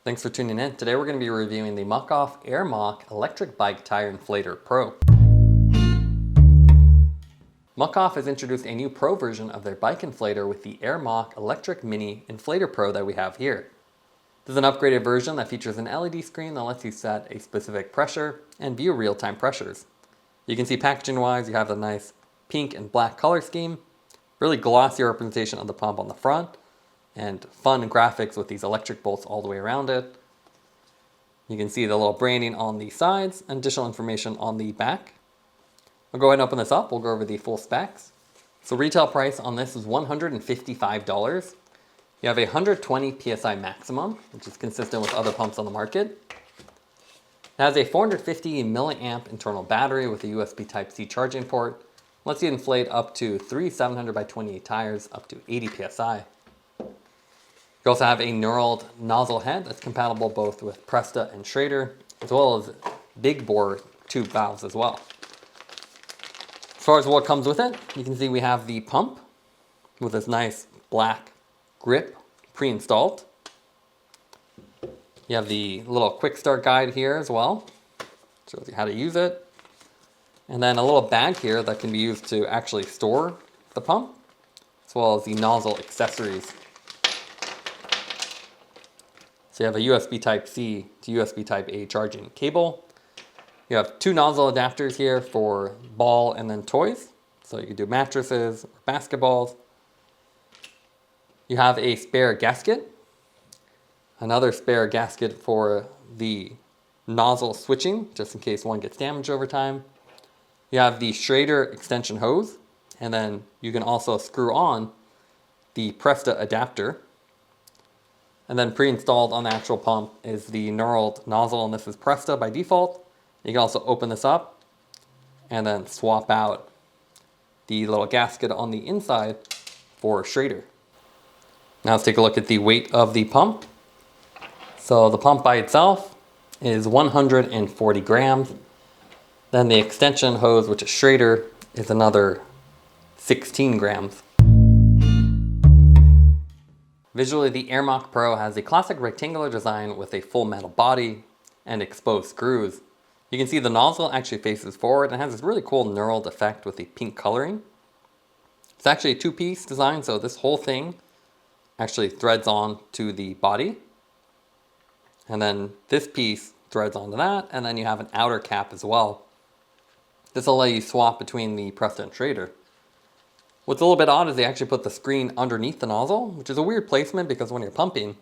Thanks for tuning in. Today we're going to be reviewing the Muc-Off AirMach Electric Bike Tire Inflator Pro. Muc-Off has introduced a new Pro version of their bike inflator with the AirMach Electric Mini Inflator Pro that we have here. This is an upgraded version that features an LED screen that lets you set a specific pressure and view real-time pressures. You can see packaging-wise, you have a nice pink and black color scheme, really glossy representation of the pump on the front, and fun graphics with these electric bolts all the way around it. You can see the little branding on the sides and additional information on the back. I'll go ahead and open this up. We'll go over the full specs. So retail price on this is $155. You have a 120 PSI maximum, which is consistent with other pumps on the market. It has a 450 milliamp internal battery with a USB Type-C charging port. Lets you inflate up to 3 700 by 28 tires up to 80 PSI. You also have a knurled nozzle head that's compatible both with Presta and Schrader, as well as big bore tube valves as well. As far as what comes with it, you can see we have the pump with this nice black grip pre-installed. You have the little quick start guide here as well, shows you how to use it. And then a little bag here that can be used to actually store the pump, as well as the nozzle accessories. So you have a USB Type-C to USB Type-A charging cable. You have two nozzle adapters here for ball and then toys. So you can do mattresses or basketballs. You have a spare gasket. Another spare gasket for the nozzle switching, just in case one gets damaged over time. You have the Schrader extension hose. And then you can also screw on the Presta adapter. And then pre-installed on the actual pump is the knurled nozzle, and this is Presta by default. You can also open this up and then swap out the little gasket on the inside for Schrader. Now let's take a look at the weight of the pump. So the pump by itself is 140 grams. Then the extension hose, which is Schrader, is another 16 grams. Visually, the AirMach Pro has a classic rectangular design with a full metal body and exposed screws. You can see the nozzle actually faces forward and has this really cool knurled effect with the pink coloring. It's actually a two-piece design, so this whole thing actually threads on to the body. And then this piece threads onto that, and then you have an outer cap as well. This will let you swap between the Presta and Schrader. What's a little bit odd is they actually put the screen underneath the nozzle, which is a weird placement because when you're pumping,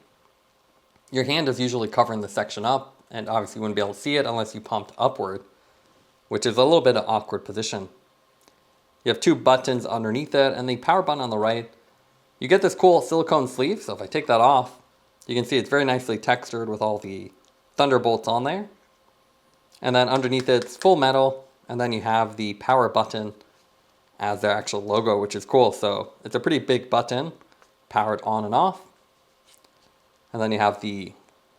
your hand is usually covering the section up, and obviously you wouldn't be able to see it unless you pumped upward, which is a little bit of awkward position. You have two buttons underneath it, and the power button on the right. You get this cool silicone sleeve, so if I take that off, you can see it's very nicely textured with all the thunderbolts on there. And then underneath it's full metal, and then you have the power button as their actual logo, which is cool. So it's a pretty big button, powered on and off. And then you have the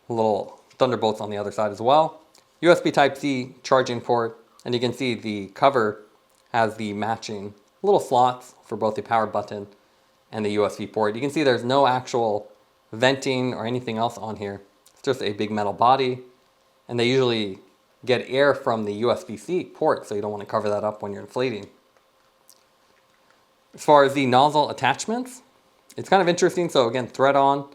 little thunderbolts on the other side as well. USB Type-C charging port, and you can see the cover has the matching little slots for both the power button and the USB port. You can see there's no actual venting or anything else on here. It's just a big metal body, and they usually get air from the USB-C port, so you don't want to cover that up when you're inflating. As far as the nozzle attachments, it's kind of interesting. So again, thread on.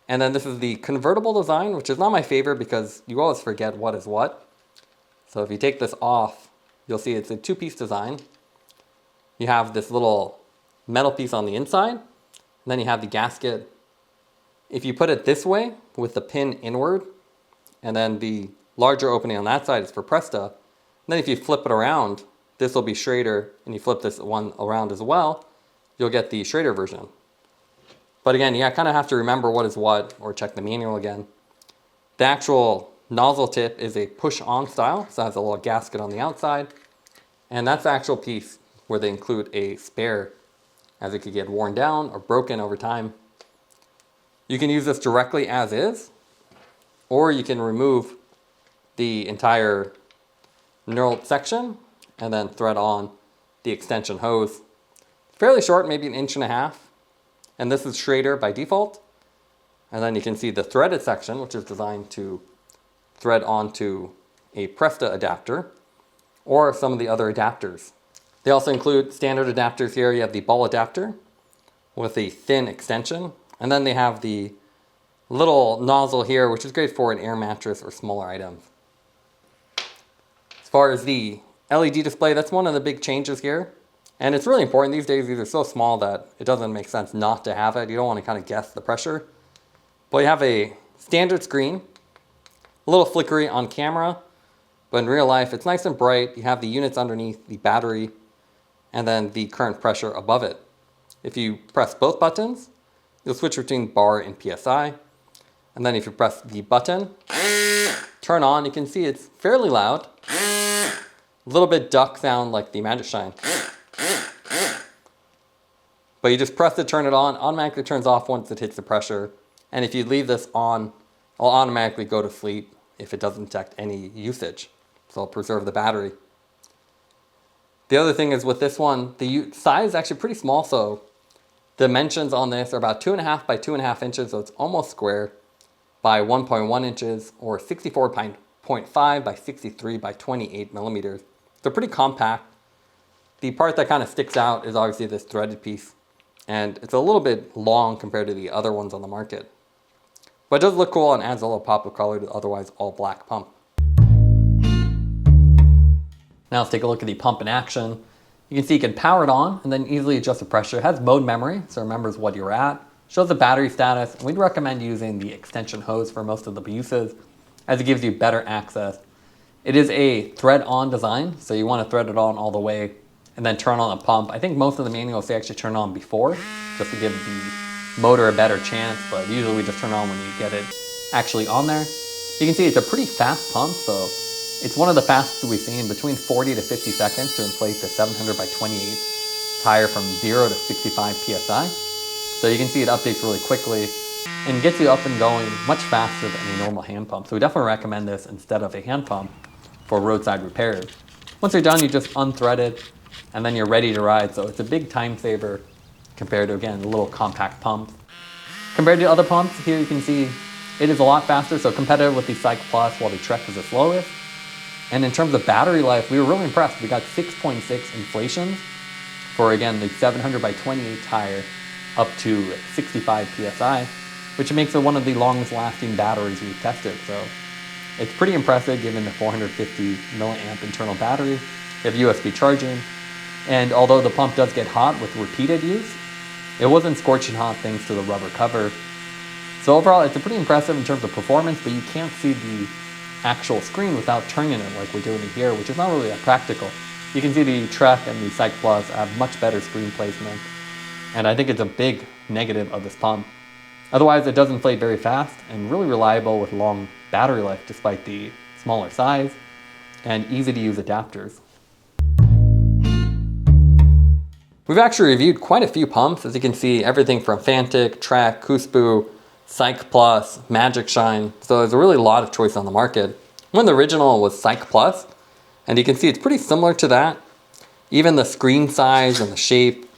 And then this is the convertible design, which is not my favorite because you always forget what is what. So if you take this off, you'll see it's a two-piece design. You have this little metal piece on the inside, and then you have the gasket. If you put it this way with the pin inward, and then the larger opening on that side is for Presta, and then if you flip it around, this will be Schrader, and you flip this one around as well, you'll get the Schrader version. But again, you kind of have to remember what is what, or check the manual again. The actual nozzle tip is a push-on style, so it has a little gasket on the outside, and that's the actual piece where they include a spare, as it could get worn down or broken over time. You can use this directly as is, or you can remove the entire knurled section and then thread on the extension hose. Fairly short, maybe 1.5 inches. And this is Schrader by default. And then you can see the threaded section, which is designed to thread onto a Presta adapter or some of the other adapters. They also include standard adapters here. You have the ball adapter with a thin extension, and then they have the little nozzle here, which is great for an air mattress or smaller items. As far as the LED display, that's one of the big changes here. And it's really important these days. These are so small that it doesn't make sense not to have it. You don't want to kind of guess the pressure. But you have a standard screen, a little flickery on camera, but in real life it's nice and bright. You have the units underneath, the battery, and then the current pressure above it. If you press both buttons, you'll switch between bar and PSI. And then if you press the button, turn on, you can see it's fairly loud. A little bit duck sound like the Magicshine. But you just press it, turn it on, automatically turns off once it hits the pressure. And if you leave this on, it'll automatically go to sleep if it doesn't detect any usage. So it'll preserve the battery. The other thing is with this one, the size is actually pretty small. So dimensions on this are about 2.5 by 2.5 inches. So it's almost square by 1.1 inches or 64.5 by 63 by 28 millimeters. So pretty compact. The part that kind of sticks out is obviously this threaded piece. And it's a little bit long compared to the other ones on the market. But it does look cool and adds a little pop of color to the otherwise all black pump. Now let's take a look at the pump in action. You can see you can power it on and then easily adjust the pressure. It has mode memory, so it remembers what you're at. Shows the battery status, and we'd recommend using the extension hose for most of the uses as it gives you better access. It is a thread-on design, so you want to thread it on all the way and then turn on the pump. I think most of the manuals say actually turn on before, just to give the motor a better chance, but usually we just turn on when you get it actually on there. You can see it's a pretty fast pump, so it's one of the fastest we've seen, between 40 to 50 seconds to inflate the 700 by 28 tire from 0 to 65 PSI. So you can see it updates really quickly and gets you up and going much faster than a normal hand pump. So we definitely recommend this instead of a hand pump for roadside repairs. Once you're done, you just unthread it and then you're ready to ride. So it's a big time saver compared to, again, the little compact pumps. Compared to other pumps, here you can see it is a lot faster, so competitive with the CYCPLUS while the Trek is the slowest. And in terms of battery life, we were really impressed. We got 6.6 inflations for, again, the 700 by 28 tire up to 65 PSI, which makes it one of the longest lasting batteries we've tested. So it's pretty impressive given the 450 milliamp internal battery. You have USB charging. And although the pump does get hot with repeated use, it wasn't scorching hot thanks to the rubber cover. So overall, it's pretty impressive in terms of performance, but you can't see the actual screen without turning it like we're doing it here, which is not really that practical. You can see the Trek and the CYCPLUS have much better screen placement, and I think it's a big negative of this pump. Otherwise, it does inflate very fast and really reliable with long battery life despite the smaller size and easy to use adapters. We've actually reviewed quite a few pumps, as you can see, everything from Fanttik, Trek, COOSPO, CYCPLUS, Magicshine. So there's a really lot of choice on the market. One of the original was CYCPLUS, and you can see it's pretty similar to that. Even the screen size and the shape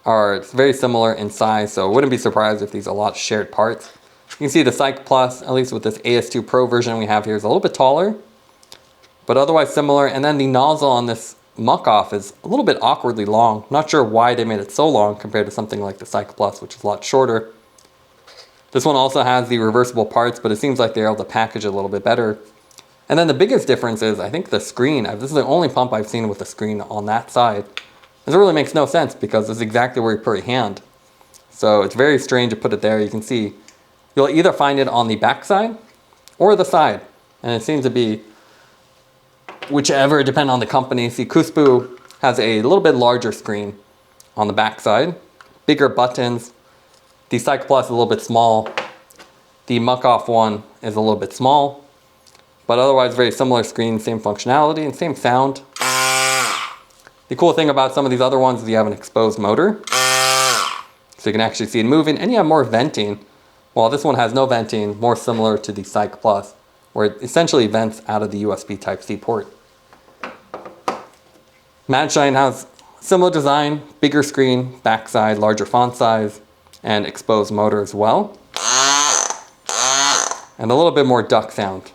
are very similar in size, so I wouldn't be surprised if these are a lot of shared parts. You can see the CYCPLUS, at least with this AS2 Pro version we have here, is a little bit taller, but otherwise similar. And then the nozzle on this Muc-Off is a little bit awkwardly long. Not sure why they made it so long compared to something like the CYCPLUS, which is a lot shorter. This one also has the reversible parts, but it seems like they're able to package it a little bit better. And then the biggest difference is, I think the screen. This is the only pump I've seen with the screen on that side. This really makes no sense because this is exactly where you put your hand. So it's very strange to put it there. You can see you'll either find it on the back side or the side. And it seems to be whichever, depending on the company. See, COOSPO has a little bit larger screen on the back side, bigger buttons. The CYCPLUS is a little bit small. The Muc-Off one is a little bit small, but otherwise very similar screen, same functionality and same sound. The cool thing about some of these other ones is you have an exposed motor, so you can actually see it moving, and you have more venting. While this one has no venting, more similar to the CYCPLUS, where it essentially vents out of the USB Type-C port. Magicshine has similar design, bigger screen, backside, larger font size, and exposed motor as well. and a little bit more duck sound.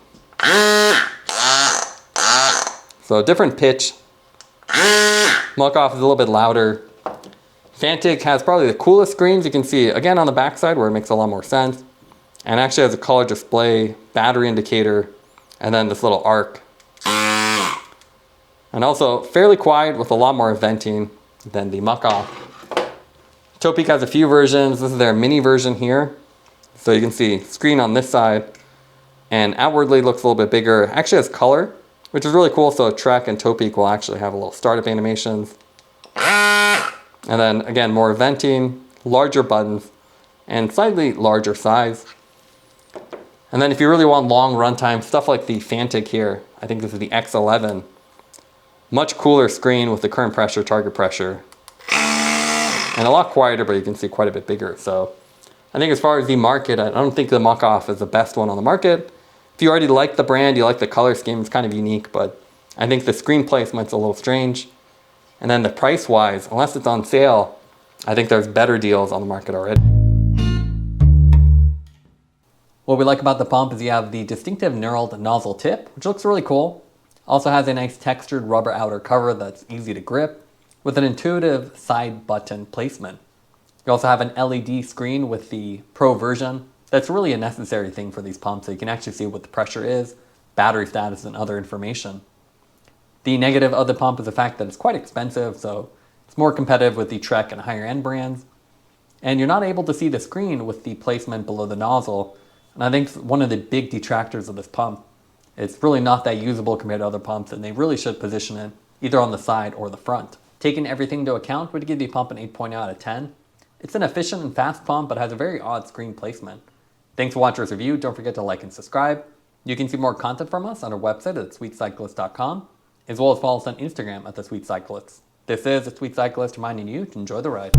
So a different pitch. Muc-Off is a little bit louder. Fanttik has probably the coolest screens. You can see again on the backside where it makes a lot more sense. And actually has a color display, battery indicator, and then this little arc. And also fairly quiet with a lot more venting than the Muc-Off. Topeak has a few versions. This is their mini version here. So you can see screen on this side and outwardly looks a little bit bigger. Actually has color, which is really cool. So Trek and Topeak will actually have a little startup animations. And then again, more venting, larger buttons, and slightly larger size. And then if you really want long runtime, stuff like the Fanttik here, I think this is the X11. Much cooler screen with the current pressure, target pressure. And a lot quieter, but you can see quite a bit bigger. So I think as far as the market, I don't think the Muc-Off is the best one on the market. If you already like the brand, you like the color scheme, it's kind of unique, but I think the screen placement's a little strange. And then the price-wise, unless it's on sale, I think there's better deals on the market already. What we like about the pump is you have the distinctive knurled nozzle tip, which looks really cool. Also has a nice textured rubber outer cover that's easy to grip, with an intuitive side button placement. You also have an LED screen with the Pro version. That's really a necessary thing for these pumps, so you can actually see what the pressure is, battery status, and other information. The negative of the pump is the fact that it's quite expensive, so it's more competitive with the Trek and higher end brands. And you're not able to see the screen with the placement below the nozzle. And I think one of the big detractors of this pump, it's really not that usable compared to other pumps, and they really should position it either on the side or the front. Taking everything into account, would give the pump an 8.0 out of 10. It's an efficient and fast pump, but has a very odd screen placement. Thanks for watching this review. Don't forget to like and subscribe. You can see more content from us on our website at sweetcyclist.com, as well as follow us on Instagram at The Sweet Cyclist. This is The Sweet Cyclist reminding you to enjoy the ride.